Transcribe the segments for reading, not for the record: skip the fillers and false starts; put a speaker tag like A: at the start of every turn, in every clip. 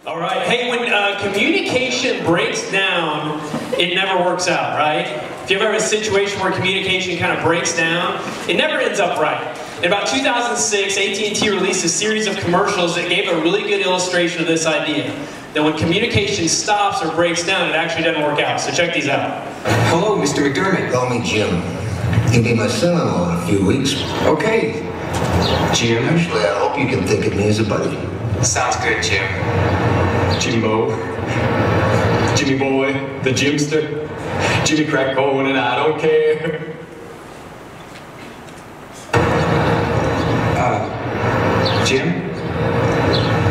A: All right. Hey, when communication breaks down, it never works out, right? If you ever have a situation where communication kind of breaks down, it never ends up right. In about 2006, AT&T released a series of commercials that gave a really good illustration of this idea. That when communication stops or breaks down, it actually doesn't work out. So check these out.
B: Hello, Mr. McDermott.
C: Call me Jim. You'll be my son-in-law in a few weeks.
B: Okay, Jim.
C: Actually, I hope you can think of me as a buddy.
B: Sounds good, Jim.
D: Jimbo, Jimmy Boy, the Jimster, Jimmy Crack Cohen, and I don't care.
B: Jim?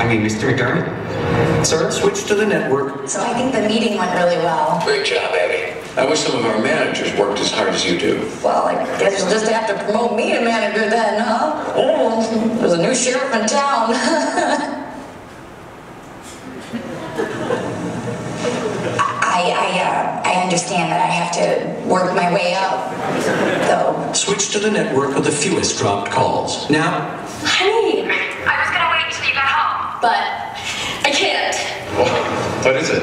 B: I mean, Mr. McDermott? Sir, switch to the network.
E: So I think the meeting went really well.
F: Great job, Abby. I wish some of our managers worked as hard as you do.
E: Well, I guess you'll just have to promote me to manager then, huh? Oh, there's a new sheriff in town. I understand that I have to work my way up, though.
B: Switch to the network with the fewest dropped calls. Now?
G: Honey, I was gonna wait until you got home, but I can't.
F: What is it?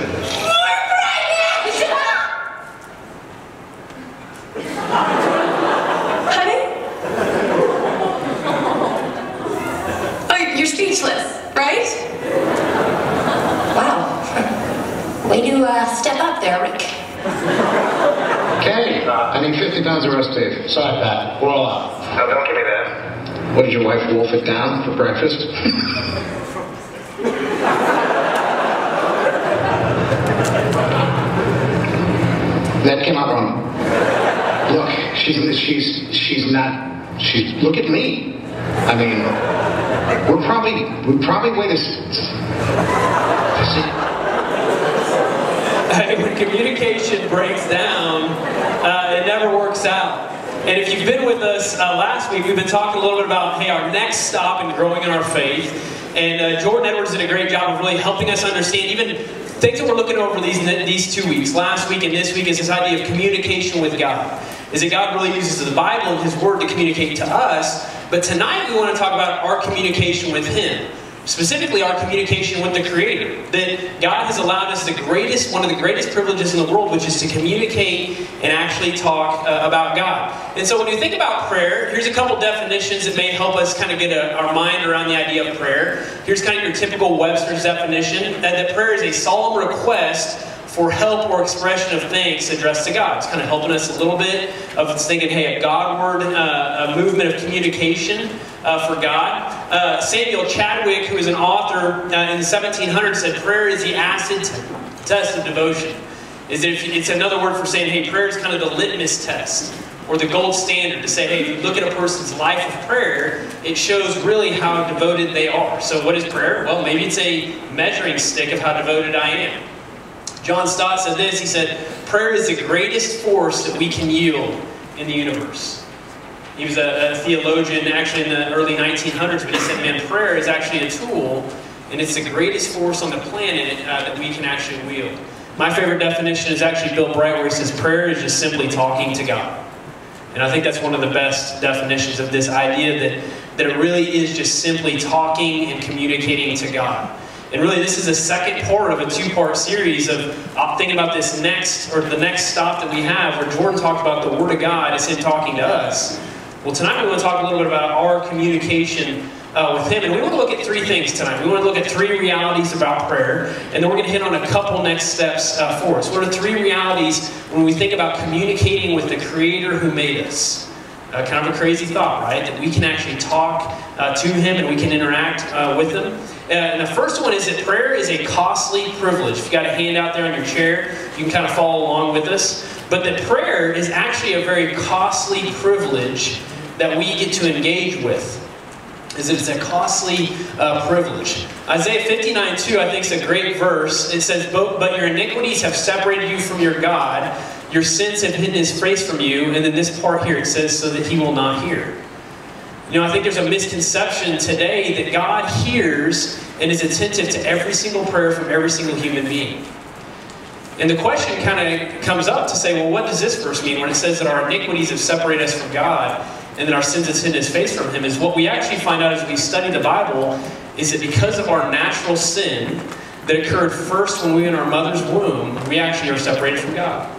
G: Honey? Oh, you're speechless, right?
E: Wow. Way to step up there, Rick.
H: Okay, I need 50 pounds of roast beef. Sorry, Pat. We're all out.
F: No, don't give me that.
H: What, did your wife wolf it down for breakfast? That came out wrong. Look, look at me. I mean, we probably weigh this.
A: When communication breaks down, it never works out. And if you've been with us last week, we've been talking a little bit about, hey, our next stop in growing in our faith. And Jordan Edwards did a great job of really helping us understand even things that we're looking over these 2 weeks. Last week and this week is this idea of communication with God. Is that God really uses the Bible and His Word to communicate to us. But tonight we want to talk about our communication with Him. Specifically, our communication with the Creator. That God has allowed us one of the greatest privileges in the world, which is to communicate and actually talk about God. And so when you think about prayer, here's a couple definitions that may help us kind of get our mind around the idea of prayer. Here's kind of your typical Webster's definition, that prayer is a solemn request for help or expression of thanks addressed to God. It's kind of helping us a little bit of thinking, hey, a Godward a movement of communication for God. Samuel Chadwick, who is an author in the 1700s, said prayer is the acid test of devotion. It's another word for saying, hey, prayer is kind of the litmus test or the gold standard to say, hey, if you look at a person's life of prayer, it shows really how devoted they are. So what is prayer? Well, maybe it's a measuring stick of how devoted I am. John Stott said this, he said, prayer is the greatest force that we can yield in the universe. He was a theologian actually in the early 1900s, but he said, man, prayer is actually a tool, and it's the greatest force on the planet that we can actually wield. My favorite definition is actually Bill Bright, where he says, prayer is just simply talking to God. And I think that's one of the best definitions of this idea that it really is just simply talking and communicating to God. And really, this is the second part of a two-part series of thinking about the next stop that we have, where Jordan talked about the Word of God as Him talking to us. Well, tonight we want to talk a little bit about our communication with Him. And we want to look at three things tonight. We want to look at three realities about prayer, and then we're going to hit on a couple next steps for us. What are three realities when we think about communicating with the Creator who made us? Kind of a crazy thought, right? That we can actually talk to Him and we can interact with Him. And the first one is that prayer is a costly privilege. If you've got a handout there on your chair, you can kind of follow along with us. But that prayer is actually a very costly privilege that we get to engage with. Is that it's a costly privilege. Isaiah 59:2, I think, is a great verse. It says, but your iniquities have separated you from your God. your sins have hidden his face from you. And then this part here, it says, so that he will not hear. You know, I think there's a misconception today that God hears and is attentive to every single prayer from every single human being. And the question kind of comes up to say, well, what does this verse mean when it says that our iniquities have separated us from God and that our sins have hidden his face from him? Is what we actually find out as we study the Bible is that because of our natural sin that occurred first when we were in our mother's womb, we actually are separated from God.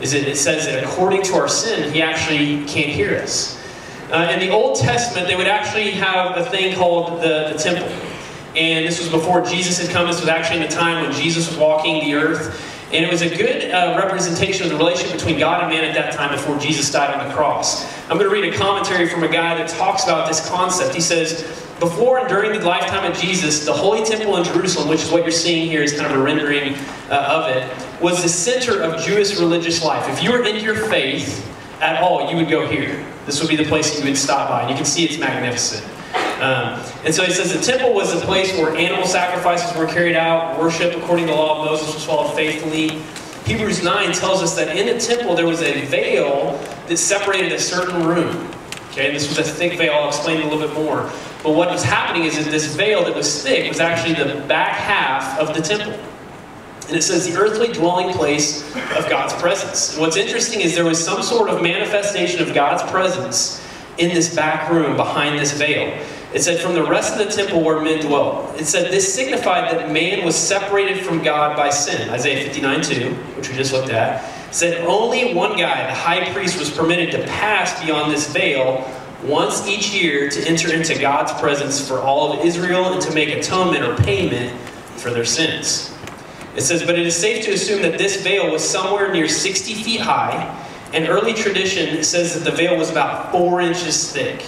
A: It says that according to our sin, he actually can't hear us. In the Old Testament, they would actually have a thing called the temple. And this was before Jesus had come. This was actually in the time when Jesus was walking the earth. And it was a good representation of the relationship between God and man at that time before Jesus died on the cross. I'm going to read a commentary from a guy that talks about this concept. He says, before and during the lifetime of Jesus, the Holy Temple in Jerusalem, which is what you're seeing here is kind of a rendering of it, was the center of Jewish religious life. If you were into your faith at all, you would go here. This would be the place you would stop by. And you can see it's magnificent. And so he says the temple was the place where animal sacrifices were carried out, worship according to the law of Moses was followed faithfully. Hebrews 9 tells us that in the temple there was a veil that separated a certain room. Okay, and this was a thick veil. I'll explain it a little bit more. But what was happening is that this veil that was thick was actually the back half of the temple. And it says the earthly dwelling place of God's presence. And what's interesting is there was some sort of manifestation of God's presence in this back room behind this veil. It said from the rest of the temple where men dwelt. It said this signified that man was separated from God by sin. Isaiah 59:2, which we just looked at, said only one guy, the high priest, was permitted to pass beyond this veil once each year to enter into God's presence for all of Israel and to make atonement or payment for their sins. It says, but it is safe to assume that this veil was somewhere near 60 feet high, and early tradition says that the veil was about 4 inches thick.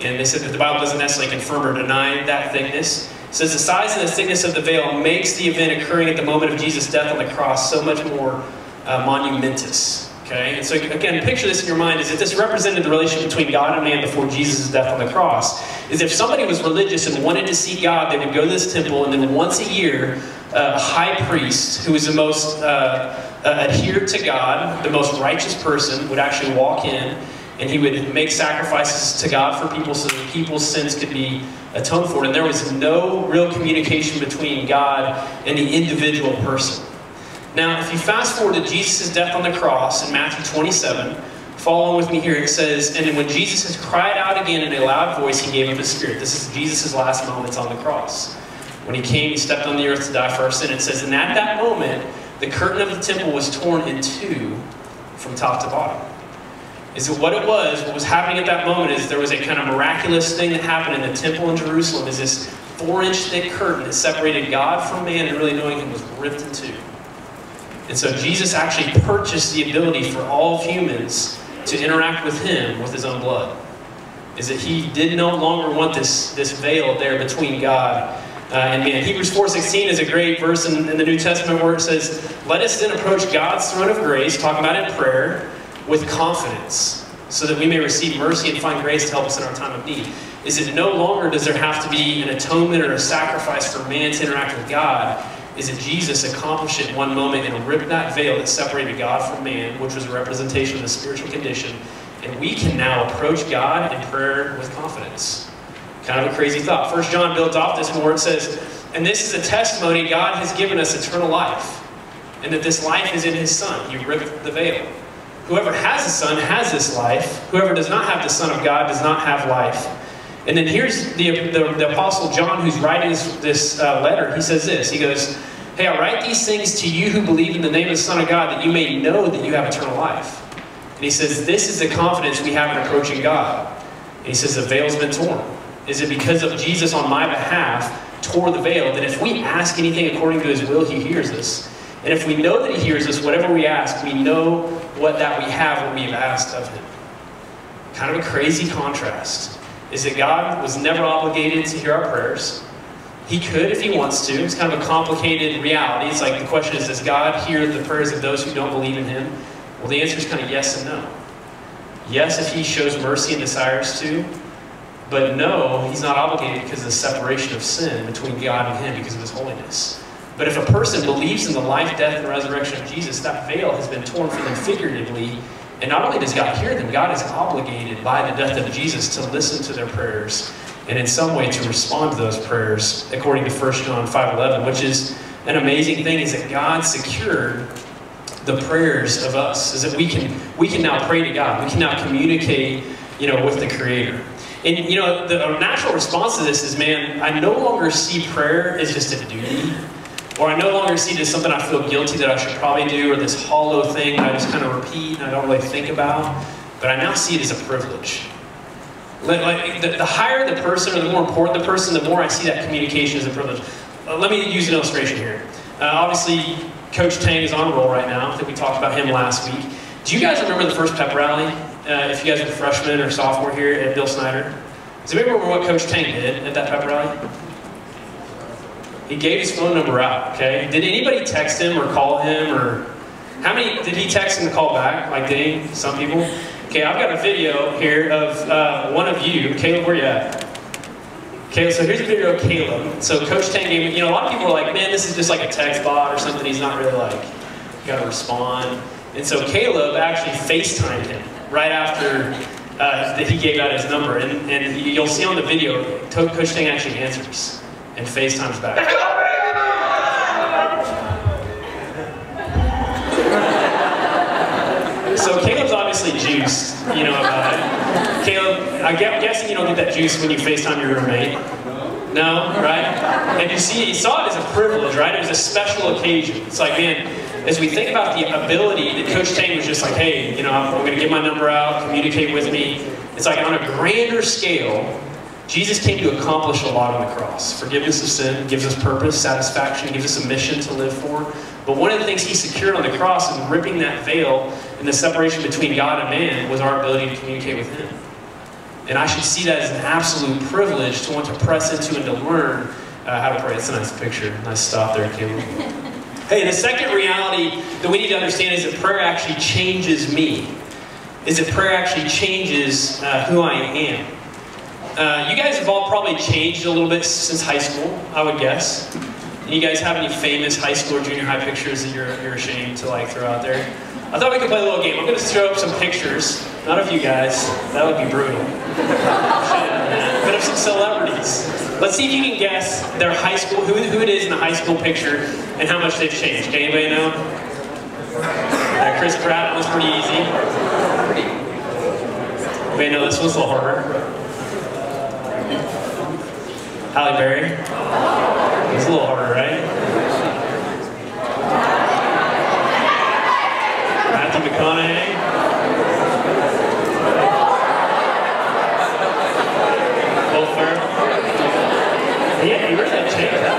A: And they said that the Bible doesn't necessarily confirm or deny that thickness. It says the size and the thickness of the veil makes the event occurring at the moment of Jesus' death on the cross so much more monumentous. Okay? And so again, picture this in your mind, is that this represented the relationship between God and man before Jesus' death on the cross. Is if somebody was religious and wanted to see God, they would go to this temple, and then once a year, a high priest, who was the most adhered to God, the most righteous person, would actually walk in, and he would make sacrifices to God for people so that people's sins could be atoned for. And there was no real communication between God and the individual person. Now, if you fast forward to Jesus' death on the cross in Matthew 27, follow along with me here. It says, and when Jesus has cried out again in a loud voice, he gave up his spirit. This is Jesus' last moments on the cross. When he came, he stepped on the earth to die for our sin. It says, and at that moment, the curtain of the temple was torn in two from top to bottom. Is that what it was? What was happening at that moment is there was a kind of miraculous thing that happened in the temple in Jerusalem. Is this 4-inch thick curtain that separated God from man and really knowing him was ripped in two. And so Jesus actually purchased the ability for all of humans to interact with him with his own blood. Is that he did no longer want this veil there between God and man. Hebrews 4:16 is a great verse in the New Testament where it says, let us then approach God's throne of grace, talking about in prayer, with confidence, so that we may receive mercy and find grace to help us in our time of need. Is it no longer does there have to be an atonement or a sacrifice for man to interact with God? Is that Jesus accomplished it in one moment and ripped that veil that separated God from man, which was a representation of the spiritual condition, and we can now approach God in prayer with confidence. Kind of a crazy thought. 1 John builds off this more. It says, and this is a testimony God has given us eternal life, and that this life is in his Son. He ripped the veil. Whoever has the Son has this life. Whoever does not have the Son of God does not have life. And then here's the Apostle John who's writing this letter. He says this. He goes, hey, I write these things to you who believe in the name of the Son of God, that you may know that you have eternal life. And he says, this is the confidence we have in approaching God. And he says, the veil's been torn. Is it because of Jesus on my behalf tore the veil, that if we ask anything according to his will, he hears us? And if we know that he hears us, whatever we ask, we know what that we have, what we have asked of him. Kind of a crazy contrast. Is that God was never obligated to hear our prayers. He could if he wants to. It's kind of a complicated reality. It's like the question is, does God hear the prayers of those who don't believe in him? Well, the answer is kind of yes and no. Yes, if he shows mercy and desires to. But no, he's not obligated because of the separation of sin between God and him because of his holiness. But if a person believes in the life, death, and resurrection of Jesus, that veil has been torn from them figuratively. And not only does God hear them, God is obligated by the death of Jesus to listen to their prayers and in some way to respond to those prayers, according to 1 John 5:11, which is an amazing thing, is that God secured the prayers of us, is that we can now pray to God. We can now communicate, with the Creator. And, the natural response to this is, man, I no longer see prayer as just a duty, or I no longer see it as something I feel guilty that I should probably do, or this hollow thing that I just kind of repeat and I don't really think about, but I now see it as a privilege. Like the higher the person, or the more important the person, the more I see that communication as a privilege. Let me use an illustration here. Obviously, Coach Tang is on a roll right now. I think we talked about him last week. Do you guys remember the first pep rally? If you guys are freshmen or sophomore here at Bill Snyder. Does anybody remember what Coach Tang did at that pep rally? He gave his phone number out, okay? Did anybody text him or call him, or how many, did he text and call back? Like, did he? Some people? Okay, I've got a video here of one of you. Caleb, where you at? Okay, so here's a video of Caleb. So Coach Tang gave me, a lot of people are like, man, this is just like a text bot or something. He's not really like, got to respond. And so Caleb actually FaceTimed him right after that he gave out his number. And you'll see on the video, Coach Tang actually answers and FaceTimes back. So Caleb's obviously juiced, about it. Caleb, I'm guessing you don't get that juice when you FaceTime your roommate. No, right? And you saw it as a privilege, right? It was a special occasion. It's like, man, as we think about the ability that Coach Tang was just like, hey, I'm going to give my number out, communicate with me. It's like on a grander scale, Jesus came to accomplish a lot on the cross. Forgiveness of sin, gives us purpose, satisfaction, gives us a mission to live for. But one of the things he secured on the cross and ripping that veil and the separation between God and man was our ability to communicate with him. And I should see that as an absolute privilege to want to press into and to learn how to pray. It's a nice picture. Nice stop there, Caleb. Hey, the second reality that we need to understand is that prayer actually changes me. Is that prayer actually changes who I am. You guys have all probably changed a little bit since high school, I would guess. You guys have any famous high school or junior high pictures that you're ashamed to throw out there? I thought we could play a little game. I'm going to throw up some pictures, not of you guys. That would be brutal. But of some celebrities. Let's see if you can guess their high school, who it is in the high school picture, and how much they've changed. Can anybody know? Chris Pratt was pretty easy. Anybody know this was a little harder? Halle Berry. It's a little harder, right? Matthew McConaughey. Will Ferrell. Yeah, he really changed that.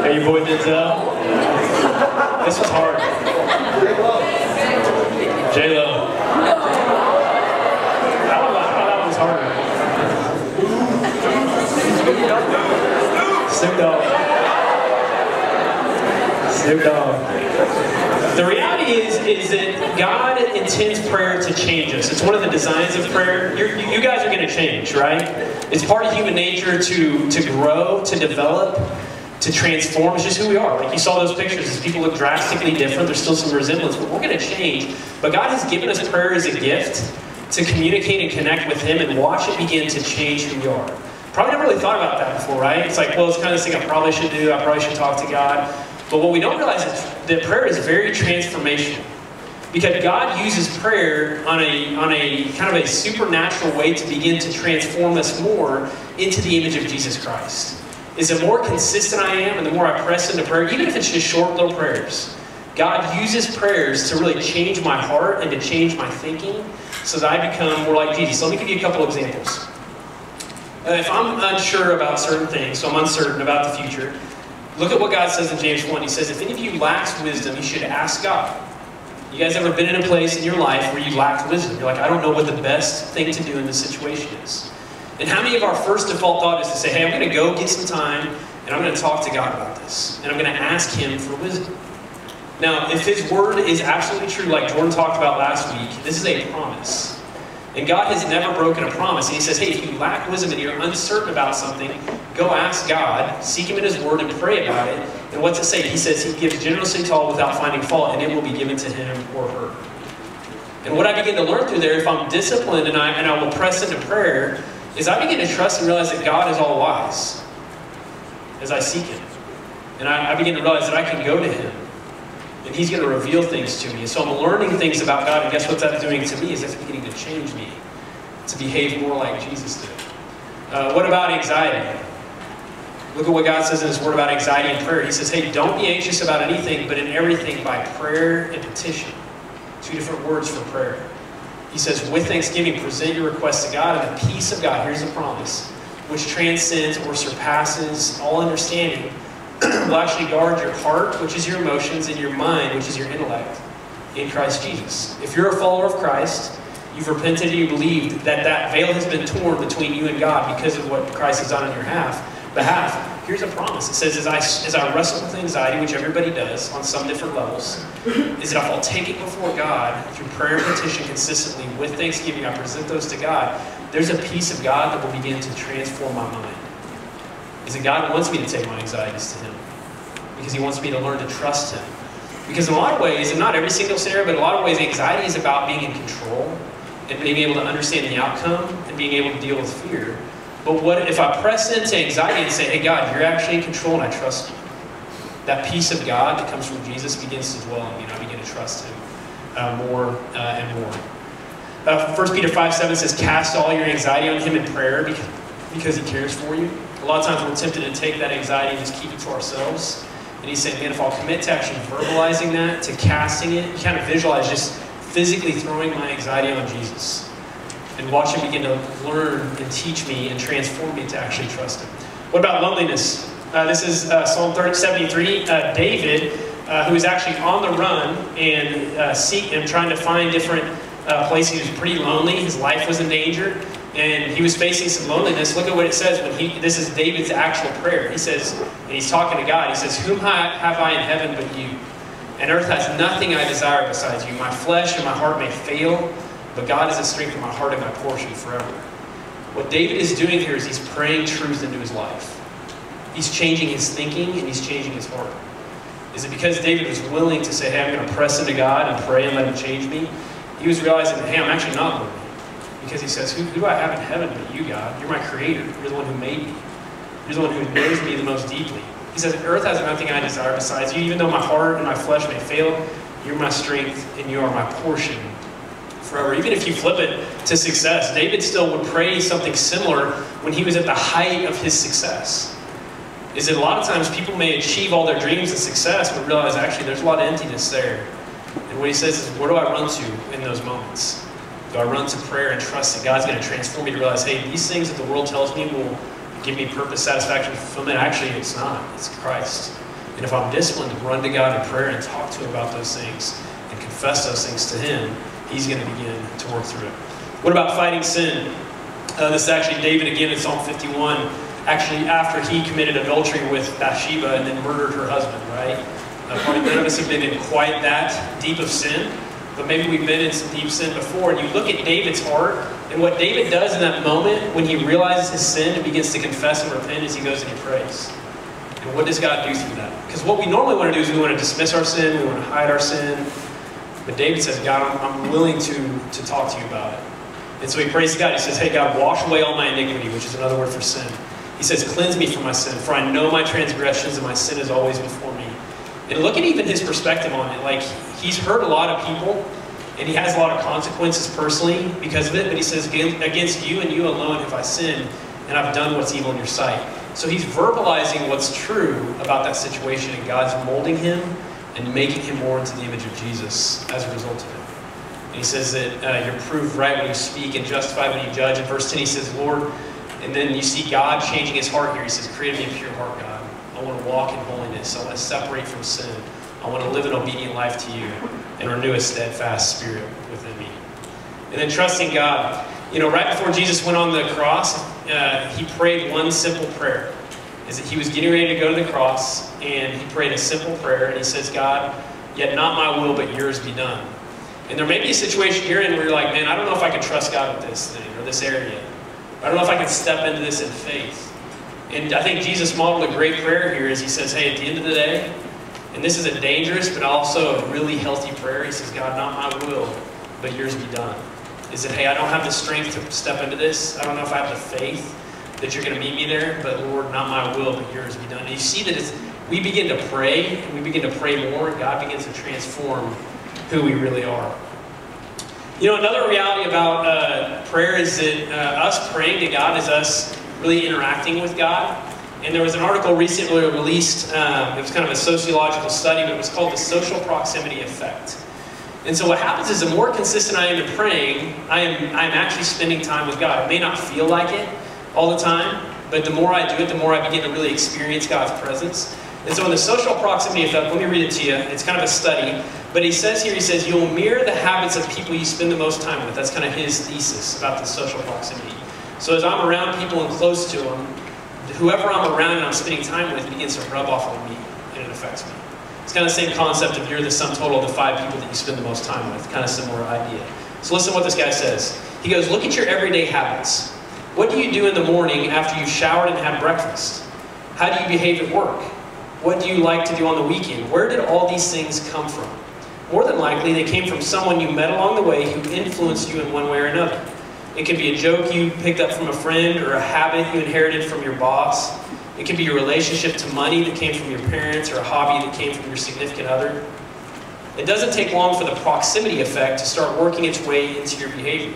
A: Hey, your boy Denzel. This was hard. J-Lo. Snoop Dogg. Snoop Dogg. The reality is that God intends prayer to change us. It's one of the designs of prayer. You guys are going to change, right? It's part of human nature to grow, to develop, to transform. It's just who we are. Like you saw those pictures, as people look drastically different, there's still some resemblance, but we're going to change. But God has given us prayer as a gift to communicate and connect with Him and watch it begin to change who we are. Probably never really thought about that before, right? It's like, well, it's kind of this thing I probably should do. I probably should talk to God. But what we don't realize is that prayer is very transformational. Because God uses prayer on a kind of a supernatural way to begin to transform us more into the image of Jesus Christ. Is the more consistent I am and the more I press into prayer, even if it's just short little prayers, God uses prayers to really change my heart and to change my thinking so that I become more like Jesus. So let me give you a couple examples. If I'm unsure about certain things, so I'm uncertain about the future, look at what God says in James 1. He says, if any of you lacks wisdom, you should ask God. You guys ever been in a place in your life where you lacked wisdom? You're like, I don't know what the best thing to do in this situation is. And how many of our first default thought is to say, hey, I'm going to go get some time and I'm going to talk to God about this. And I'm going to ask Him for wisdom. Now, if His Word is absolutely true, like Jordan talked about last week, this is a promise. And God has never broken a promise. And he says, hey, if you lack wisdom and you're uncertain about something, go ask God, seek him in his word, and pray about it. And what's it say? He says he gives generously to all without finding fault, and it will be given to him or her. And what I begin to learn through there, if I'm disciplined and I will press into prayer, is I begin to trust and realize that God is all wise as I seek him. And I begin to realize that I can go to him. And he's going to reveal things to me. And so I'm learning things about God, and guess what that's doing to me is that's beginning to change me to behave more like Jesus did. What about anxiety? Look at what God says in his word about anxiety and prayer. He says, hey, don't be anxious about anything, but in everything by prayer and petition. 2 different words for prayer. He says, with thanksgiving, present your requests to God, and the peace of God, here's the promise, which transcends or surpasses all understanding, will actually guard your heart, which is your emotions, and your mind, which is your intellect, in Christ Jesus. If you're a follower of Christ, you've repented and you believed that that veil has been torn between you and God because of what Christ has done on your behalf. Here's a promise. It says, as I wrestle with anxiety, which everybody does on some different levels, is that if I'll take it before God through prayer and petition consistently with thanksgiving, I present those to God, there's a peace of God that will begin to transform my mind. Is that God wants me to take my anxieties to him because he wants me to learn to trust him. Because in a lot of ways, and not every single scenario, but in a lot of ways, anxiety is about being in control and being able to understand the outcome and being able to deal with fear. But what if I press into anxiety and say, hey God, you're actually in control and I trust you. That peace of God that comes from Jesus begins to dwell in me and I begin to trust him more and more. 1 Peter 5:7 says, cast all your anxiety on him in prayer because he cares for you. A lot of times we're tempted to take that anxiety and just keep it to ourselves. And he's saying, man, if I'll commit to actually verbalizing that, to casting it, you kind of visualize just physically throwing my anxiety on Jesus. And watch him begin to learn and teach me and transform me to actually trust him. What about loneliness? This is Psalm 73. David, who is actually on the run and trying to find different places. He was pretty lonely. His life was in danger. And he was facing some loneliness. Look at what it says this is David's actual prayer. He says, and he's talking to God, he says, whom have I in heaven but you? And earth has nothing I desire besides you. My flesh and my heart may fail, but God is the strength of my heart and my portion forever. What David is doing here is he's praying truth into his life. He's changing his thinking and he's changing his heart. Is it because David was willing to say, hey, I'm going to press into God and pray and let him change me? He was realizing that, hey, I'm actually not lonely. Because he says, who do I have in heaven but you, God? You're my creator. You're the one who made me. You're the one who knows me the most deeply. He says, earth has nothing I desire besides you. Even though my heart and my flesh may fail, you're my strength and you are my portion forever. Even if you flip it to success, David still would pray something similar when he was at the height of his success. Is that a lot of times people may achieve all their dreams and success, but realize actually there's a lot of emptiness there. And what he says is, where do I run to in those moments? Do I run to prayer and trust that God's going to transform me to realize, hey, these things that the world tells me will give me purpose, satisfaction, fulfillment. Actually, it's not. It's Christ. And if I'm disciplined to run to God in prayer and talk to him about those things and confess those things to him, he's going to begin to work through it. What about fighting sin? This is actually David again in Psalm 51, actually after he committed adultery with Bathsheba and then murdered her husband, right? Probably none of us have been in quite that deep of sin. But maybe we've been in some deep sin before, and you look at David's heart, and what David does in that moment when he realizes his sin and begins to confess and repent is he goes and he prays. And what does God do through that? Because what we normally want to do is we want to dismiss our sin, we want to hide our sin. But David says, God, I'm willing to talk to you about it. And so he prays to God. He says, hey, God, wash away all my iniquity, which is another word for sin. He says, cleanse me from my sin, for I know my transgressions and my sin is always before me. And look at even his perspective on it. Like, he's hurt a lot of people, and he has a lot of consequences personally because of it, but he says, against you and you alone have I sinned, and I've done what's evil in your sight. So he's verbalizing what's true about that situation, and God's molding him and making him more into the image of Jesus as a result of it. And he says that you're proved right when you speak and justified when you judge. In verse 10 he says, Lord, and then you see God changing his heart here. He says, create me a pure heart, God. I want to walk in holiness. I want to separate from sin. I want to live an obedient life to you and renew a steadfast spirit within me. And then trusting God. You know, right before Jesus went on the cross, he prayed one simple prayer. Is that he was getting ready to go to the cross, and he prayed a simple prayer, and he says, God, yet not my will, but yours be done. And there may be a situation you're in where you're like, man, I don't know if I can trust God with this thing or this area. I don't know if I can step into this in faith. And I think Jesus modeled a great prayer here as he says, hey, at the end of the day, and this is a dangerous but also a really healthy prayer. He says, God, not my will, but yours be done. Is that, hey, I don't have the strength to step into this. I don't know if I have the faith that you're going to meet me there, but Lord, not my will, but yours be done. And you see that we begin to pray, and we begin to pray more, and God begins to transform who we really are. You know, another reality about prayer is that us praying to God is us really interacting with God. And there was an article recently released, it was kind of a sociological study, but it was called the social proximity effect. And so what happens is the more consistent I am in praying, I'm actually spending time with God. It may not feel like it all the time, but the more I do it, the more I begin to really experience God's presence. And so in the social proximity effect, let me read it to you. It's kind of a study. But he says here, he says, you'll mirror the habits of people you spend the most time with. That's kind of his thesis about the social proximity. So as I'm around people and close to them, whoever I'm around and I'm spending time with begins to rub off on me, and it affects me. It's kind of the same concept of you're the sum total of the 5 people that you spend the most time with. Kind of similar idea. So listen to what this guy says. He goes, look at your everyday habits. What do you do in the morning after you've showered and had breakfast? How do you behave at work? What do you like to do on the weekend? Where did all these things come from? More than likely, they came from someone you met along the way who influenced you in one way or another. It could be a joke you picked up from a friend or a habit you inherited from your boss. It could be your relationship to money that came from your parents or a hobby that came from your significant other. It doesn't take long for the proximity effect to start working its way into your behavior.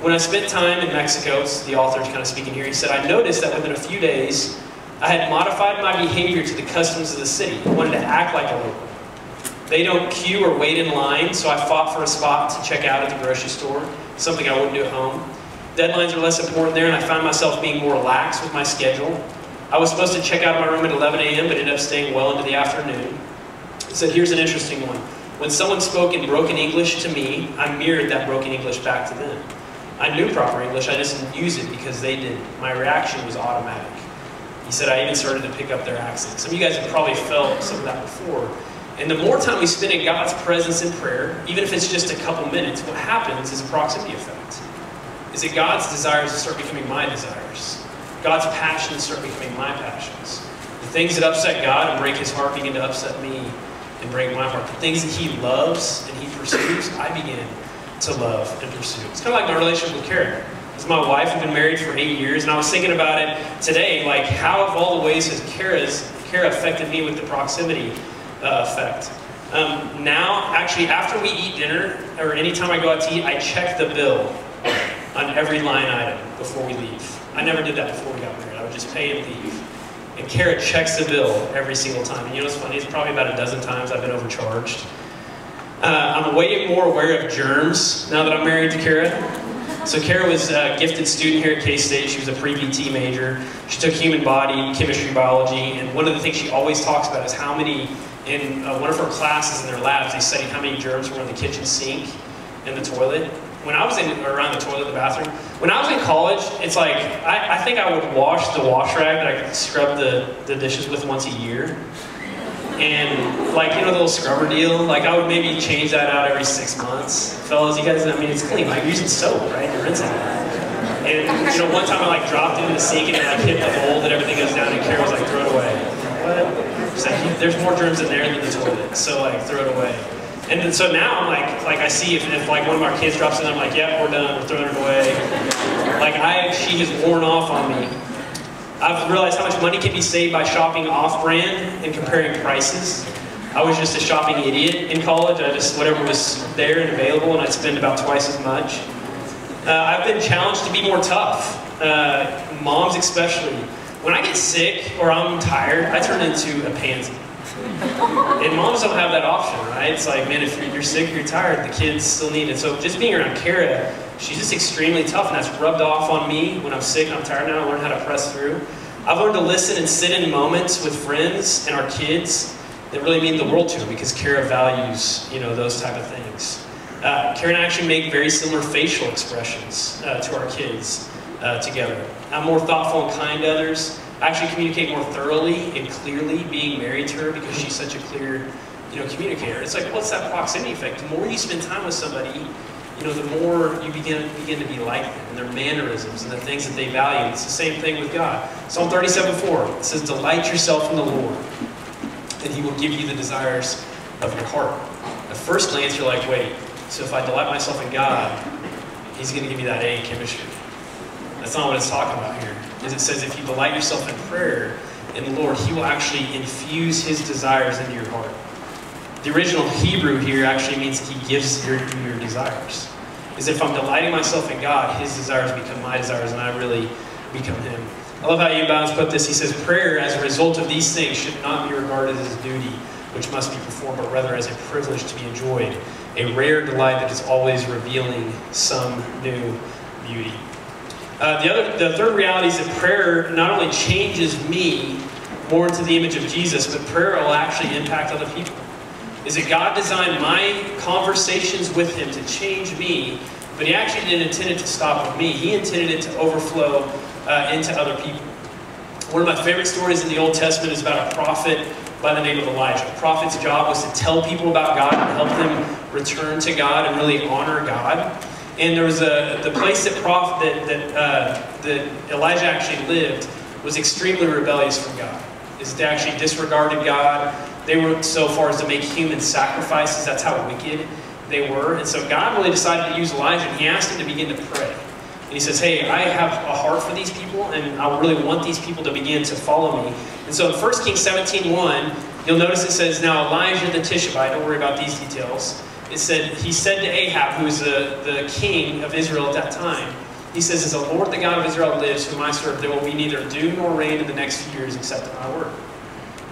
A: When I spent time in Mexico, the author's kind of speaking here, he said, I noticed that within a few days, I had modified my behavior to the customs of the city. I wanted to act like a local. They don't queue or wait in line, so I fought for a spot to check out at the grocery store, something I wouldn't do at home. Deadlines are less important there, and I found myself being more lax with my schedule. I was supposed to check out of my room at 11 a.m., but ended up staying well into the afternoon. He said, here's an interesting one. When someone spoke in broken English to me, I mirrored that broken English back to them. I knew proper English, I just didn't use it because they did. My reaction was automatic. He said, I even started to pick up their accent. Some of you guys have probably felt some of that before. And the more time we spend in God's presence in prayer, even if it's just a couple minutes, what happens is a proximity effect. Is that God's desires start becoming my desires. God's passions start becoming my passions. The things that upset God and break his heart begin to upset me and break my heart. The things that he loves and he pursues, I begin to love and pursue. It's kind of like my relationship with Kara. As my wife, we've been married for 8 years, and I was thinking about it today, like how of all the ways has Kara affected me with the proximity effect. Now, actually, after we eat dinner, or anytime I go out to eat, I check the bill on every line item before we leave. I never did that before we got married. I would just pay and leave. And Kara checks the bill every single time. And you know what's funny? It's probably about a dozen times I've been overcharged. I'm way more aware of germs now that I'm married to Kara. So Kara was a gifted student here at K-State. She was a pre-PT major. She took human body, chemistry, biology, and one of the things she always talks about is how many, in one of her classes in their labs, they studied how many germs were in the kitchen sink and the toilet. When I was around the toilet, the bathroom, when I was in college, it's like, I think I would wash the wash rag that I could scrub the dishes with once a year. And like, you know, the little scrubber deal, like I would maybe change that out every 6 months. Fellas, you guys, I mean, it's clean. Like, you're using soap, right? You're rinsing it. And, you know, one time I like dropped into the sink and it like hit the hole that everything goes down and Kara was like, throw it away. What? She's like, there's more germs in there than the toilet, so like, throw it away. And then, so now I'm like I see if like one of our kids drops in, I'm like, yep, we're done, we're throwing it away. Like she has worn off on me. I've realized how much money can be saved by shopping off-brand and comparing prices. I was just a shopping idiot in college. I just, whatever was there and available, and I'd spend about twice as much. I've been challenged to be more tough, moms especially. When I get sick or I'm tired, I turn into a pansy. And moms don't have that option, right? It's like, man, if you're sick or you're tired, the kids still need it. So just being around Kara, she's just extremely tough, and that's rubbed off on me. When I'm sick and I'm tired now, I learn how to press through. I've learned to listen and sit in moments with friends and our kids that really mean the world to them, because Kara values, you know, those type of things. Kara and I actually make very similar facial expressions to our kids together. I'm more thoughtful and kind to others. I actually communicate more thoroughly and clearly being married to her because she's such a clear, communicator. It's like, what's that proximity effect? The more you spend time with somebody, the more you begin to be like them, and their mannerisms and the things that they value. It's the same thing with God. Psalm 37:4, it says, delight yourself in the Lord, and he will give you the desires of your heart. At first glance, you're like, wait, so if I delight myself in God, he's going to give me that A in chemistry. That's not what it's talking about here. It says if you delight yourself in prayer in the Lord, he will actually infuse his desires into your heart. The original Hebrew here actually means he gives you your desires. Is if I'm delighting myself in God, his desires become my desires, and I really become him. I love how Ian Bounds put this. He says, prayer as a result of these things should not be regarded as a duty which must be performed, but rather as a privilege to be enjoyed, a rare delight that is always revealing some new beauty. The third reality is that prayer not only changes me more into the image of Jesus, but prayer will actually impact other people. Is that God designed my conversations with him to change me, but he actually didn't intend it to stop with me. He intended it to overflow into other people. One of my favorite stories in the Old Testament is about a prophet by the name of Elijah. The prophet's job was to tell people about God and help them return to God and really honor God. And there was the place that Elijah actually lived was extremely rebellious from God. They actually disregarded God. They went so far as to make human sacrifices. That's how wicked they were. And so God really decided to use Elijah, and he asked him to begin to pray. And he says, hey, I have a heart for these people, and I really want these people to begin to follow me. And so in 1 Kings 17:1, you'll notice it says, now Elijah the Tishbite, don't worry about these details. It said, he said to Ahab, who was the king of Israel at that time, he says, as the Lord the God of Israel lives, whom I serve, there will be neither dew nor rain in the next few years except at my word.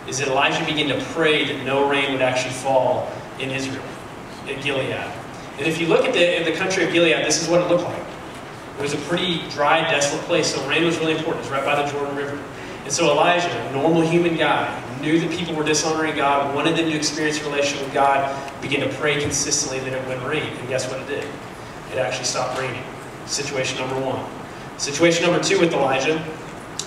A: Is that Elijah began to pray that no rain would actually fall in Israel, in Gilead. And if you look at the country of Gilead, this is what it looked like. It was a pretty dry, desolate place, so rain was really important. It was right by the Jordan River. And so Elijah, a normal human guy, knew that people were dishonoring God, wanted them to experience a relationship with God, began to pray consistently that it wouldn't rain. And guess what it did? It actually stopped raining. Situation number one. Situation number two with Elijah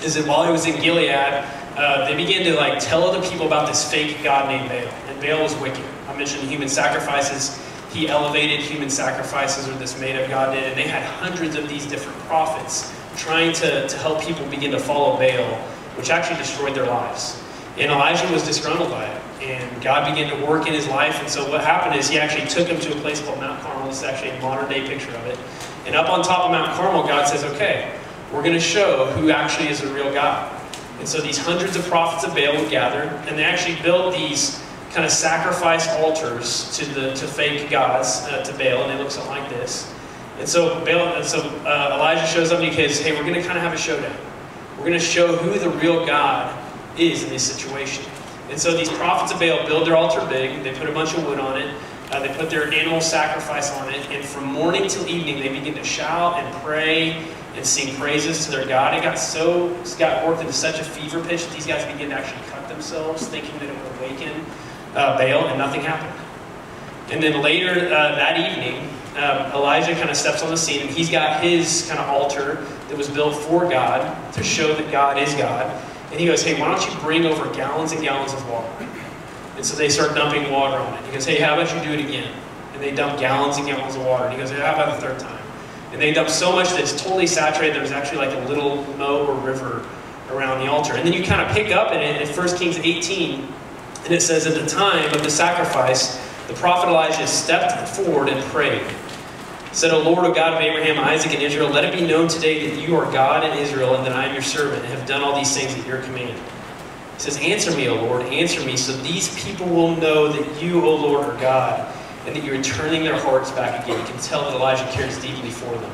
A: is that while he was in Gilead, they began to tell other people about this fake god named Baal. And Baal was wicked. I mentioned human sacrifices. He elevated human sacrifices, or this made up god did, and they had hundreds of these different prophets trying to help people begin to follow Baal, which actually destroyed their lives. And Elijah was disgruntled by it, and God began to work in his life. And so what happened is he actually took him to a place called Mount Carmel. This is actually a modern day picture of it. And up on top of Mount Carmel, God says, okay, we're going to show who actually is the real God. And so these hundreds of prophets of Baal would gather, and they actually built these kind of sacrifice altars to fake gods, to Baal, and they look something like this. And so Elijah shows up and he says, hey, we're going to kind of have a showdown. We're going to show who the real God is in this situation. And so these prophets of Baal build their altar big, they put a bunch of wood on it, they put their animal sacrifice on it, and from morning till evening they begin to shout and pray and sing praises to their God. It got worked into such a fever pitch that these guys began to actually cut themselves, thinking that it would awaken Baal, and nothing happened. And then later that evening, Elijah kind of steps on the scene, and he's got his kind of altar that was built for God to show that God is God. And he goes, hey, why don't you bring over gallons and gallons of water? And so they start dumping water on it. He goes, hey, how about you do it again? And they dump gallons and gallons of water. And he goes, hey, how about the third time? And they dump so much that it's totally saturated. There's actually like a little moat or river around the altar. And then you kind of pick up in it in 1 Kings 18, and it says, at the time of the sacrifice, the prophet Elijah stepped forward and prayed. Said, O Lord, O God of Abraham, Isaac, and Israel, let it be known today that you are God in Israel, and that I am your servant, and have done all these things at your command. He says, answer me, O Lord, answer me, so these people will know that you, O Lord, are God, and that you're turning their hearts back again. You can tell that Elijah cares deeply for them.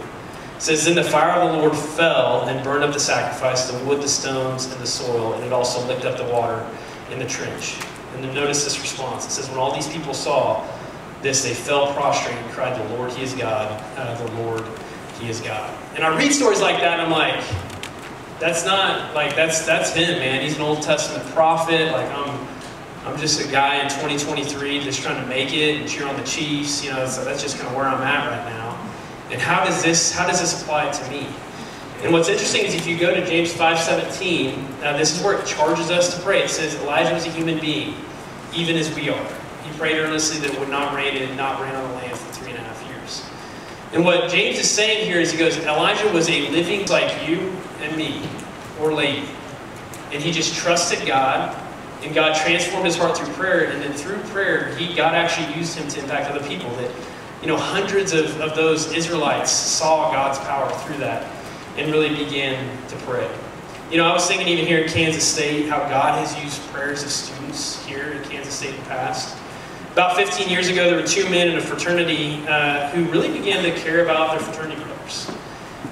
A: It says, then the fire of the Lord fell and burned up the sacrifice, the wood, the stones, and the soil, and it also licked up the water in the trench. And then notice this response. It says, when all these people saw this, they fell prostrate and cried, the Lord, he is God. The Lord, he is God. And I read stories like that, and I'm like, that's not, that's him, man. He's an Old Testament prophet. I'm just a guy in 2023 just trying to make it and cheer on the Chiefs. So that's just kind of where I'm at right now. And how does this apply to me? And what's interesting is if you go to James 5:17, this is where it charges us to pray. It says Elijah was a human being, even as we are. He prayed earnestly that it would not rain, and it did not rain on the land for 3.5 years. And what James is saying here is he goes, Elijah was a living like you and me, or lady. And he just trusted God, and God transformed his heart through prayer, and then through prayer, God actually used him to impact other people. That, hundreds of those Israelites saw God's power through that and really began to pray. I was thinking even here in Kansas State how God has used prayers of students here in Kansas State in the past. About 15 years ago, there were two men in a fraternity who really began to care about their fraternity brothers.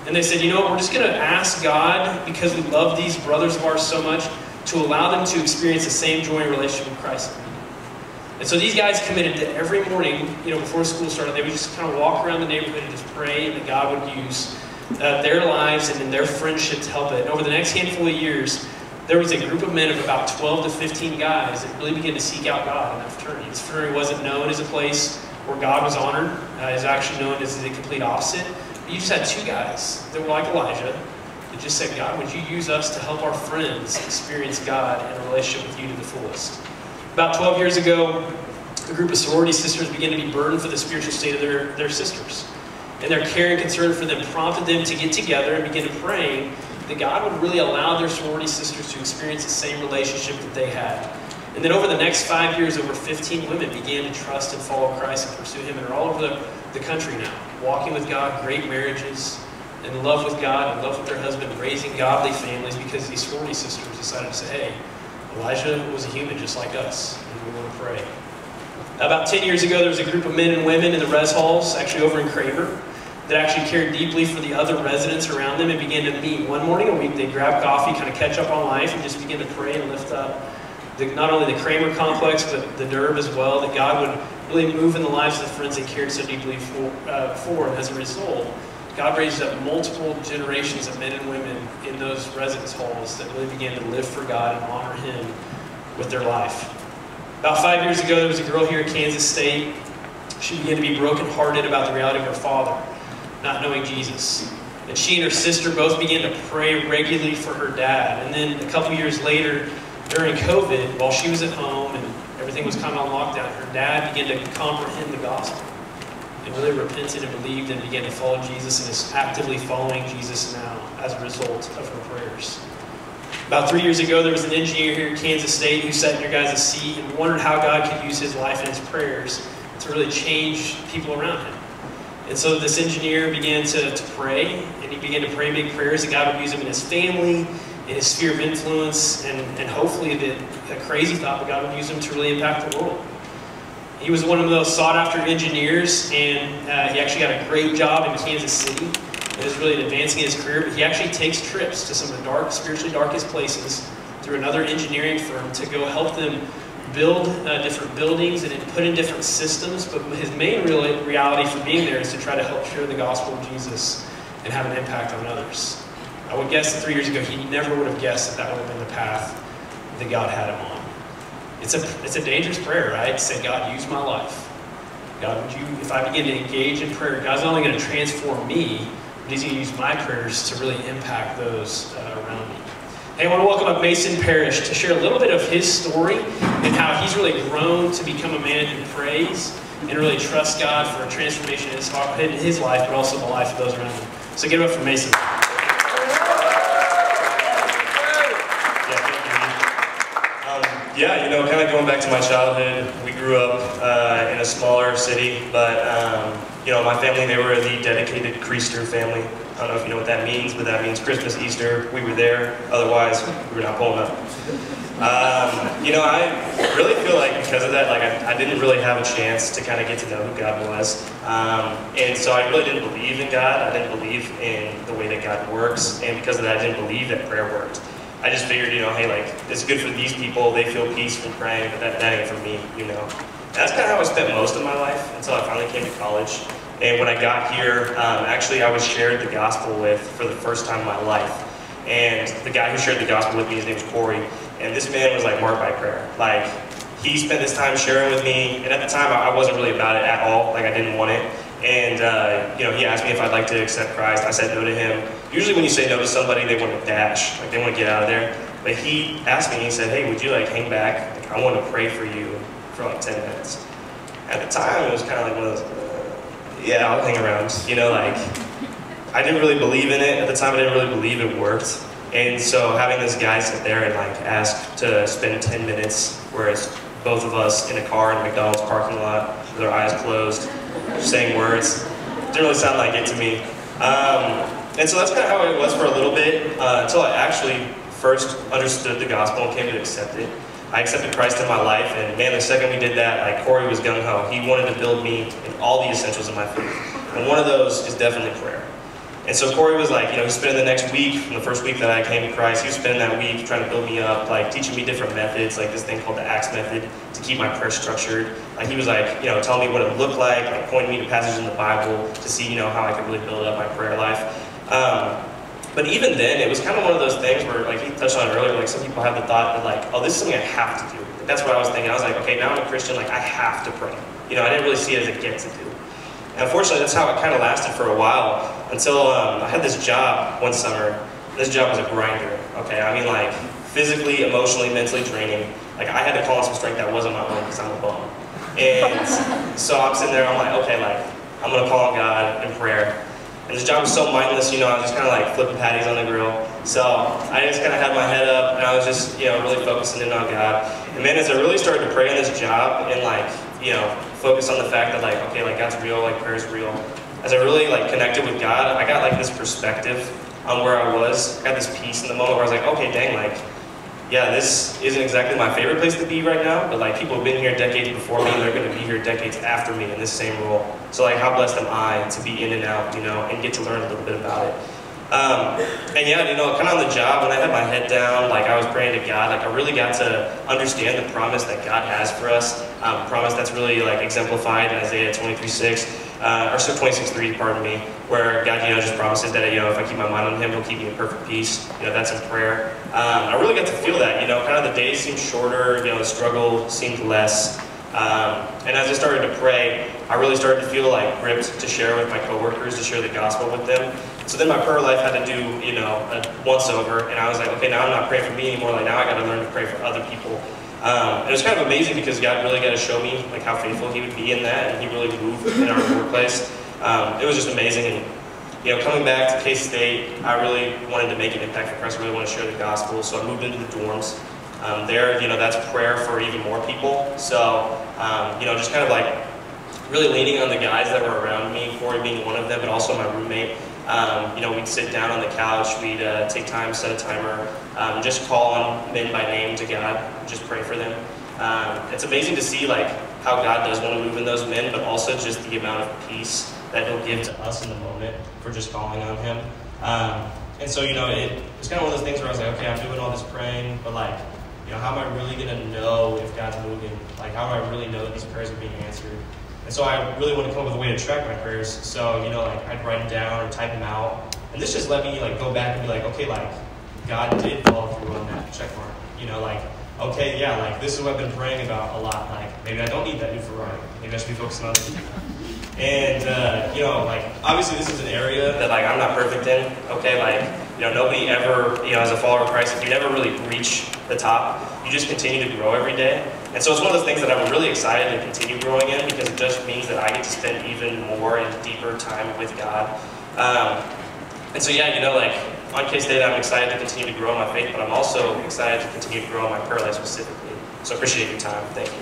A: And they said, we're just going to ask God, because we love these brothers of ours so much, to allow them to experience the same joy and relationship with Christ. And so these guys committed that every morning, before school started, they would just kind of walk around the neighborhood and just pray, and that God would use their lives and in their friendship to help it. And over the next handful of years, there was a group of men of about 12 to 15 guys that really began to seek out God in that fraternity. This fraternity wasn't known as a place where God was honored. It was actually known as the complete opposite. But you just had two guys that were like Elijah that just said, God, would you use us to help our friends experience God and a relationship with you to the fullest? About 12 years ago, a group of sorority sisters began to be burdened for the spiritual state of their sisters. And their care and concern for them prompted them to get together and begin to pray that God would really allow their sorority sisters to experience the same relationship that they had. And then over the next 5 years, over 15 women began to trust and follow Christ and pursue Him. And are all over the country now, walking with God, great marriages, in love with God, in love with their husband, raising godly families, because these sorority sisters decided to say, hey, Elijah was a human just like us, and we want to pray. About 10 years ago, there was a group of men and women in the res halls, actually over in Kramer, that actually cared deeply for the other residents around them and began to meet one morning a week. They'd grab coffee, kind of catch up on life, and just begin to pray and lift up not only the Kramer complex, but the Derb as well, that God would really move in the lives of the friends they cared so deeply for. And as a result, God raised up multiple generations of men and women in those residence halls that really began to live for God and honor Him with their life. About 5 years ago, there was a girl here in Kansas State. She began to be brokenhearted about the reality of her father not knowing Jesus. And she and her sister both began to pray regularly for her dad. And then a couple years later, during COVID, while she was at home and everything was kind of on lockdown, her dad began to comprehend the gospel and really repented and believed and began to follow Jesus and is actively following Jesus now as a result of her prayers. About 3 years ago, there was an engineer here in Kansas State who sat in your guys' seat and wondered how God could use his life and his prayers to really change people around him. And so this engineer began to pray, and he began to pray big prayers that God would use him in his family, in his sphere of influence, and hopefully a crazy thought that God would use him to really impact the world. He was one of those sought-after engineers, and he actually got a great job in Kansas City. It is really advancing his career, but he actually takes trips to some of the spiritually darkest places through another engineering firm to go help them build different buildings and put in different systems. But his main reality for being there is to try to help share the gospel of Jesus and have an impact on others. I would guess that 3 years ago, he never would have guessed that would have been the path that God had him on. It's a dangerous prayer, right? To say, God, use my life. God, would you, if I begin to engage in prayer, God's not only going to transform me, but He's going to use my prayers to really impact those around me. Hey, I want to welcome up Mason Parrish to share a little bit of his story and how he's really grown to become a man who prays and really trusts God for a transformation in his life, but also the life of those around him. So get it up for Mason.
I: Yeah, kind of going back to my childhood, we grew up in a smaller city, but, my family, they were the dedicated Creaster family. I don't know if you know what that means, but that means Christmas, Easter, we were there. Otherwise, we were not pulling up. I really feel like because of that, I didn't really have a chance to kind of get to know who God was. And so I really didn't believe in God. I didn't believe in the way that God works. And because of that, I didn't believe that prayer worked. I just figured, hey, it's good for these people. They feel peace from praying, but that ain't for me, And that's kind of how I spent most of my life until I finally came to college. And when I got here, actually I was shared the gospel with for the first time in my life. And the guy who shared the gospel with me, his name was Corey. And this man was marked by prayer. He spent this time sharing with me. And at the time, I wasn't really about it at all. I didn't want it. And, he asked me if I'd like to accept Christ. I said no to him. Usually when you say no to somebody, they want to dash. They want to get out of there. But he asked me, he said, hey, would you hang back? I want to pray for you for like 10 minutes. At the time, it was kind of like one of those, yeah, I'll hang around. You know, like, I didn't really believe in it. At the time, I didn't really believe it worked. And so having this guy sit there and like ask to spend 10 minutes, whereas both of us in a car in a McDonald's parking lot with our eyes closed, saying words, didn't really sound like it to me. And so that's kind of how it was for a little bit, until I actually first understood the gospel and came to accept it. I accepted Christ in my life, and man, the second we did that, like Corey was gung-ho. He wanted to build me in all the essentials of my faith. And one of those is definitely prayer. And so Corey was like, you know, he's spending the next week, from the first week that I came to Christ, he was spending that week trying to build me up, like teaching me different methods, like this thing called the ACTS method, to keep my prayer structured. Like he was like, you know, telling me what it looked like pointing me to passages in the Bible to see, you know, how I could really build up my prayer life. But even then, it was kind of one of those things where, like he touched on it earlier, like some people have the thought that like, oh, this is something I have to do. Like, that's what I was thinking. I was like, okay, now I'm a Christian, like I have to pray. You know, I didn't really see it as a get to do. And unfortunately, that's how it kind of lasted for a while until I had this job one summer. This job was a grinder, okay? I mean, like physically, emotionally, mentally draining. Like I had to call on some strength that wasn't my own because I'm a bum. And so I'm sitting there, I'm like, okay, like I'm gonna call on God in prayer. And this job was so mindless, you know, I was just kind of like flipping patties on the grill. So I just kind of had my head up and I was just, you know, really focusing in on God. And man, as I really started to pray on this job and like, you know, focus on the fact that like, okay, like God's real, like prayer's real. As I really like connected with God, I got like this perspective on where I was. I got this peace in the moment where I was like, okay, dang, like, yeah, this isn't exactly my favorite place to be right now, but like people have been here decades before me and they're gonna be here decades after me in this same role. So like how blessed am I to be in and out, you know, and get to learn a little bit about it. And yeah, you know, kind of on the job, when I had my head down, like I was praying to God, like I really got to understand the promise that God has for us. Promise that's really like exemplified in Isaiah 23:6. Or so 26:3, pardon me, where God, you know, just promises that, you know, if I keep my mind on Him, He'll keep me in perfect peace. You know, that's in prayer. I really got to feel that, you know, kind of the days seemed shorter, you know, the struggle seemed less. And as I started to pray, I really started to feel like gripped to share with my coworkers, to share the gospel with them. So then my prayer life had to do, you know, a once over, and I was like, okay, now I'm not praying for me anymore. Like now I got to learn to pray for other people. And it was kind of amazing because God really got to show me like how faithful He would be in that, and He really moved in our workplace. It was just amazing, and you know, coming back to K-State, I really wanted to make an impact for Christ. I really wanted to share the gospel, so I moved into the dorms. There, you know, that's prayer for even more people. So, you know, just kind of like really leaning on the guys that were around me, Corey being one of them, but also my roommate. You know, we'd sit down on the couch, we'd take time, set a timer, just call on men by name to God, just pray for them. It's amazing to see like how God does want to move in those men, but also just the amount of peace that He'll give to us in the moment for just calling on Him. And so, you know, it's kind of one of those things where I was like, okay, I'm doing all this praying, but like, you know, how am I really going to know if God's moving? Like, how do I really know that these prayers are being answered? And so I really want to come up with a way to track my prayers. So, you know, like I'd write them down or type them out. And this just let me like go back and be like, okay, like God did follow through on that check mark. You know, like, okay, yeah, like this is what I've been praying about a lot. Like maybe I don't need that new Ferrari. Maybe I should be focusing on this. And, you know, like obviously this is an area that like I'm not perfect in. Okay, like, you know, nobody ever, you know, as a follower of Christ, if you never really reach the top, you just continue to grow every day. And so it's one of those things that I'm really excited to continue growing in because it just means that I get to spend even more and deeper time with God. And so, yeah, you know, like on K-State, I'm excited to continue to grow in my faith, but I'm also excited to continue to grow in my prayer life specifically. So I appreciate your time. Thank you.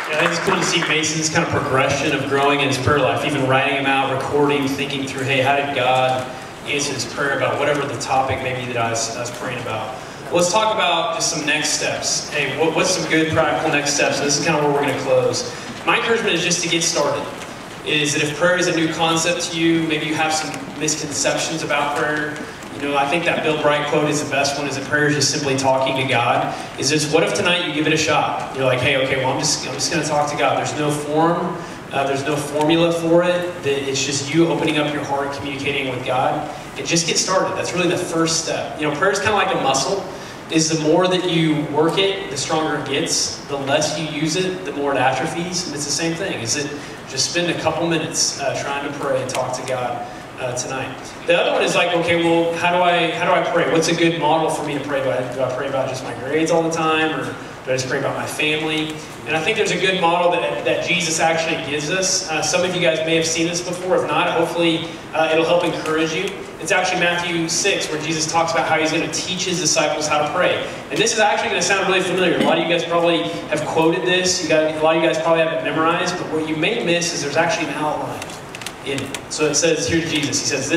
A: Yeah, I think it's cool to see Mason's kind of progression of growing in his prayer life, even writing them out, recording, thinking through, hey, how did God answer his prayer about whatever the topic maybe that I was praying about. Let's talk about just some next steps. Hey, what's some good practical next steps? And this is kind of where we're going to close. My encouragement is just to get started. Is that if prayer is a new concept to you, maybe you have some misconceptions about prayer. You know, I think that Bill Bright quote is the best one, is that prayer is just simply talking to God. Is just, what if tonight you give it a shot? You're like, hey, okay, well, I'm just going to talk to God. There's no form. There's no formula for it. It's just you opening up your heart, communicating with God, and just get started. That's really the first step. You know, prayer is kind of like a muscle. Is the more that you work it, the stronger it gets. The less you use it, the more it atrophies. And it's the same thing. Is it just spend a couple minutes trying to pray and talk to God. tonight. The other one is like, okay, well, how do I pray? What's a good model for me to pray? Do I pray about just my grades all the time, or do I just pray about my family? And I think there's a good model that Jesus actually gives us. Some of you guys may have seen this before. If not, hopefully it'll help encourage you. It's actually Matthew 6, where Jesus talks about how he's going to teach his disciples how to pray. And this is actually going to sound really familiar. A lot of you guys probably have quoted this. A lot of you guys probably have it memorized. But what you may miss is there's actually an outline in it. So it says, here's Jesus. He says,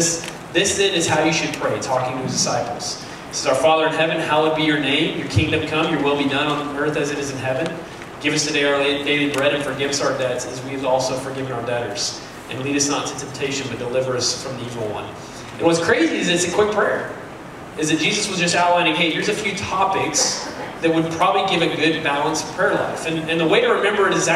A: this then is how you should pray, talking to his disciples. He says, our Father in heaven, hallowed be your name. Your kingdom come, your will be done on earth as it is in heaven. Give us today our daily bread, and forgive us our debts as we have also forgiven our debtors. And lead us not to temptation, but deliver us from the evil one. And what's crazy is it's a quick prayer. Is that Jesus was just outlining, hey, here's a few topics that would probably give a good balanced prayer life. And the way to remember it is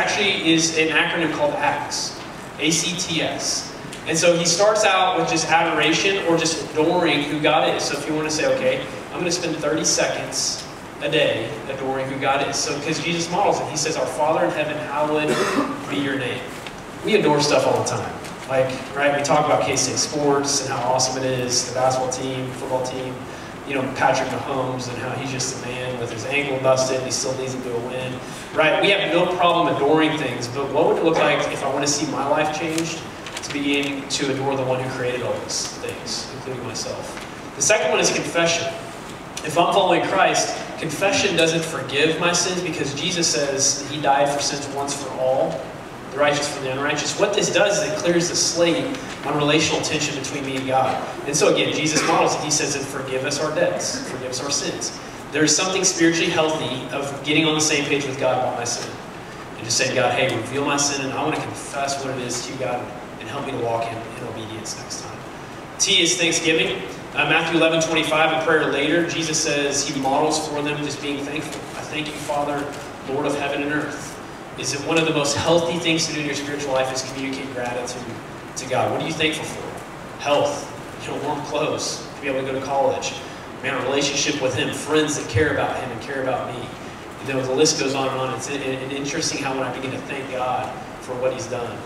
A: an acronym called ACTS. A-C-T-S. And so he starts out with just adoration or just adoring who God is. So if you want to say, okay, I'm going to spend 30 seconds a day adoring who God is. So because Jesus models it, he says, our Father in heaven, hallowed be your name. We adore stuff all the time. Like, right, we talk about K-State sports and how awesome it is, the basketball team, football team, you know, Patrick Mahomes and how he's just a man with his ankle busted and he still needs to do a win. Right, we have no problem adoring things, but what would it look like if I want to see my life changed to begin to adore the one who created all these things, including myself? The second one is confession. If I'm following Christ, confession doesn't forgive my sins because Jesus says that he died for sins once for all, the righteous for the unrighteous. What this does is it clears the slate on relational tension between me and God. And so again, Jesus models it. He says that forgive us our debts, forgive us our sins. There's something spiritually healthy of getting on the same page with God about my sin. And just saying, God, hey, reveal my sin, and I want to confess what it is to you, God, and help me to walk in obedience next time. T is thanksgiving. Matthew 11:25, a prayer later, Jesus says he models for them just being thankful. I thank you, Father, Lord of heaven and earth. Is that one of the most healthy things to do in your spiritual life is communicate gratitude to God. What are you thankful for? Health, warm clothes, to be able to go to college, man, a relationship with him, friends that care about him and care about me. The list goes on and on. It's interesting how when I begin to thank God for what he's done.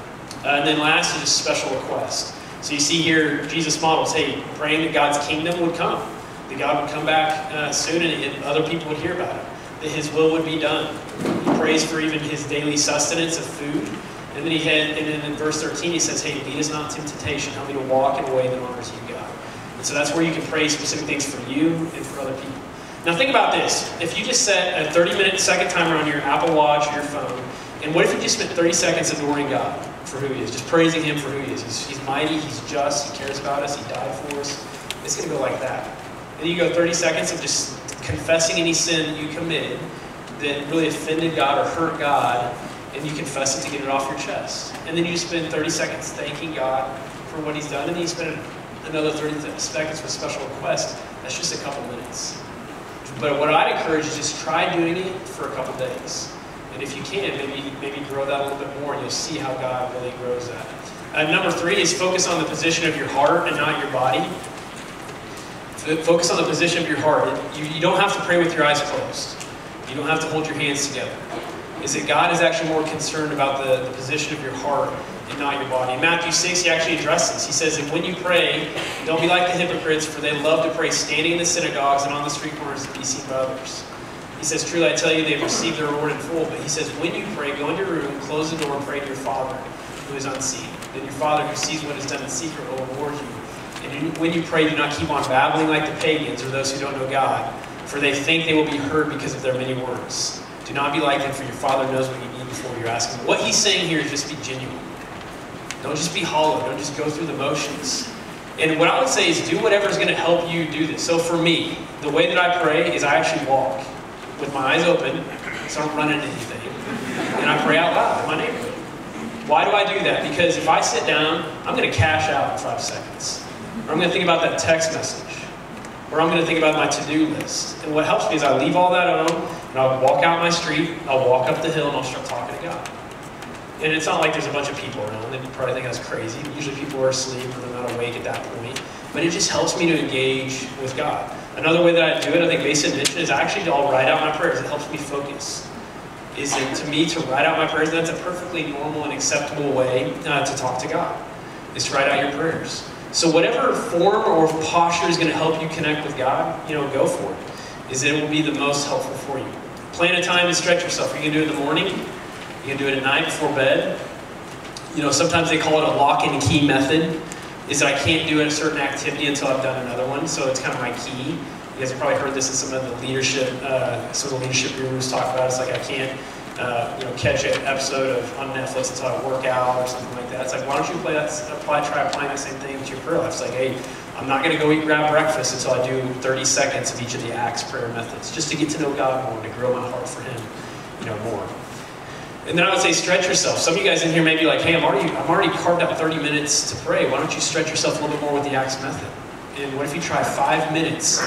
A: And then last is a special request. So you see here, Jesus models, hey, praying that God's kingdom would come, that God would come back soon and other people would hear about it, that his will would be done. He prays for even his daily sustenance of food. And then in verse 13 he says, hey, lead us not into temptation, help me to walk in a way that honors you, God. And so that's where you can pray specific things for you and for other people. Now think about this. If you just set a 30-minute second timer on your Apple Watch or your phone, and what if you just spent 30 seconds adoring God for who he is, just praising him for who he is? He's mighty, he's just, he cares about us, he died for us. It's going to go like that. And then you go 30 seconds of just confessing any sin that you committed that really offended God or hurt God, and you confess it to get it off your chest. And then you spend 30 seconds thanking God for what he's done, and then you spend another 30 seconds with special request. That's just a couple minutes. But what I'd encourage is just try doing it for a couple days. And if you can, maybe grow that a little bit more, and you'll see how God really grows that. Number 3 is focus on the position of your heart and not your body. Focus on the position of your heart. You don't have to pray with your eyes closed. You don't have to hold your hands together. Is that God is actually more concerned about the position of your heart and not your body. In Matthew 6, he actually addresses. He says that when you pray, don't be like the hypocrites, for they love to pray standing in the synagogues and on the street corners to be seen by others. He says, truly I tell you, they've received their reward in full. But he says, when you pray, go into your room, close the door, and pray to your Father who is unseen. Then your Father who sees what is done in secret will reward you. And when you pray, do not keep on babbling like the pagans or those who don't know God, for they think they will be heard because of their many words. Do not be like them, for your Father knows what you need before you ask him. What he's saying here is just be genuine. Don't just be hollow. Don't just go through the motions. And what I would say is do whatever is going to help you do this. So for me, the way that I pray is I actually walk with my eyes open, so I don't run into anything, and I pray out loud in my neighborhood. Why do I do that? Because if I sit down, I'm going to cash out in 5 seconds. Or I'm going to think about that text message. Or I'm going to think about my to-do list. And what helps me is I leave all that alone, and I'll walk out my street, I'll walk up the hill, and I'll start talking to God. And it's not like there's a bunch of people around. They probably think that's crazy. Usually people are asleep or they're not awake at that point. But it just helps me to engage with God. Another way that I do it, I think basic mission is actually I'll write out my prayers. It helps me focus. Is it to me to write out my prayers? That's a perfectly normal and acceptable way to talk to God. Is to write out your prayers. So whatever form or posture is going to help you connect with God, go for it. It will be the most helpful for you. Plan a time to stretch yourself. Are you going to do it in the morning? You can do it at night before bed. Sometimes they call it a lock and key method. Is that I can't do a certain activity until I've done another one. So it's kind of my key. You guys have probably heard this in some of the leadership, gurus talk about it. It's like I can't, catch an episode on Netflix until I work out or something like that. It's like, why don't you try applying the same thing to your prayer life? It's like, hey, I'm not going to go grab breakfast until I do 30 seconds of each of the Acts prayer methods, just to get to know God more, to grow my heart for Him, more. And then I would say stretch yourself. Some of you guys in here may be like, hey, I'm already carved out 30 minutes to pray. Why don't you stretch yourself a little bit more with the Acts method? And what if you try 5 minutes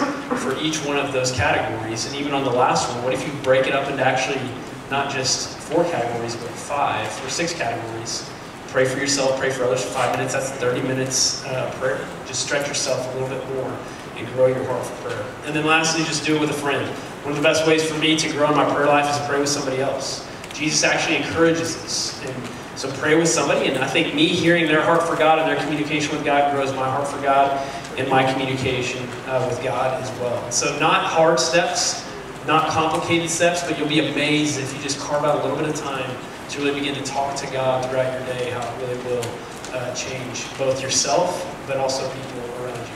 A: for each one of those categories? And even on the last one, what if you break it up into actually not just 4 categories, but 5 or 6 categories? Pray for yourself, pray for others for 5 minutes. That's 30 minutes prayer. Just stretch yourself a little bit more and grow your heart for prayer. And then lastly, just do it with a friend. One of the best ways for me to grow in my prayer life is to pray with somebody else. Jesus actually encourages this. And so pray with somebody, and I think me hearing their heart for God and their communication with God grows my heart for God and my communication with God as well. So not hard steps, not complicated steps, but you'll be amazed if you just carve out a little bit of time to really begin to talk to God throughout your day, how it really will change both yourself, but also people around you.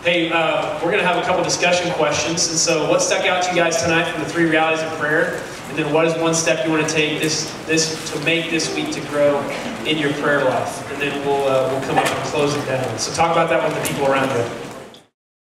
A: Hey, we're going to have a couple discussion questions, and so what stuck out to you guys tonight from the 3 realities of prayer? And then what is one step you want to take to make this week to grow in your prayer life? And then we'll come up and close it down. So talk about that with the people around you.